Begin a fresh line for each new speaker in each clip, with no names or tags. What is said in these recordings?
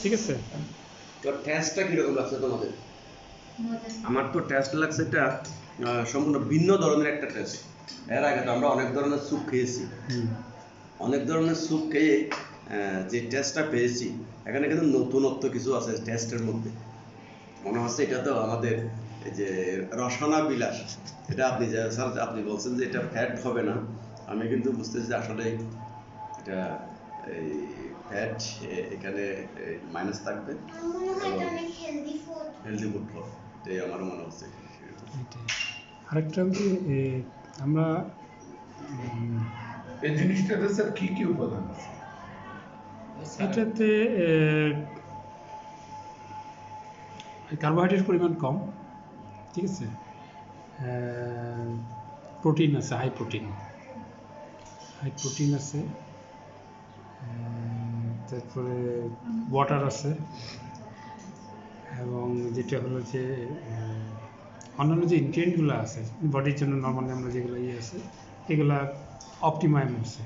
ঠিক আছে।
তো টেস্টটা কিরকম লাগছে তোমাদের? আমার তো টেস্ট লাগছে এটা সম্পূর্ণ ভিন্ন ধরনের একটা টেস্ট। এর আগে তো আমরা অনেক ধরনের স্যুপ খেয়েছি, অনেক ধরনের স্যুপ খেয়ে যে টেস্টটা পেয়েছি, এখানে কিন্তু নতুনত্ব কিছু আছে টেস্টের মধ্যে। মনে হচ্ছে এটা তো আমাদের এই যে রসনা বিলাস, এটা আপনি স্যার আপনি বলছেন যে এটা ফ্যাট হবে না, আমি কিন্তু বুঝতেছি যে আসলে এটা এই ফ্যাট এখানে মাইনাস থাকবে এবং হেলদি ফুড হবে, এটাই আমার মনে হচ্ছে।
আরেকটা হচ্ছে আমরা
এই জিনিসটাতে স্যার কি কি উপাদান আছে?
এটাতে কার্বোহাইড্রেট পরিমাণ কম, ঠিক আছে। প্রোটিন আছে, হাই প্রোটিন আছে, তারপরে ওয়াটার আছে, এবং যেটা হলো যে অন্যান্য যে ইনগ্রিডিয়েন্টগুলো আছে বডির জন্য নর্মালি আমরা যেগুলো আছে এগুলা অপটিমাম আছে।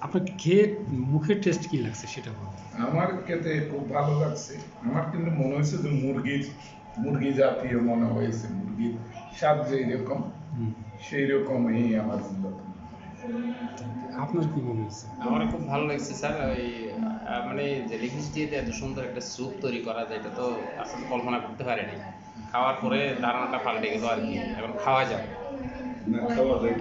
আপনার খেয়ে মুখের টেস্ট কি লাগছে সেটা বলুন।
আমার খেতে খুব ভালো লাগছে। আমার কিন্তু মনে হয়েছে যে মুরগি জাতীয় মনে হয়েছে, মুরগির স্বাদ যেই রকম সেই রকমই আমার মনে হয়।
আপনার কি মনে হয়েছে?
আমার খুব ভালো লাগছে স্যার। ওই মানে জেলিফিশ দিয়ে এত সুন্দর একটা স্যুপ তৈরি করা যায় এটা তো আসলে কল্পনা করতে পারিনি। খাওয়ার পরে ধারণাটা পাল্টে গেল আর কি, এখন খাওয়া যাবে।
না খাওয়া যায়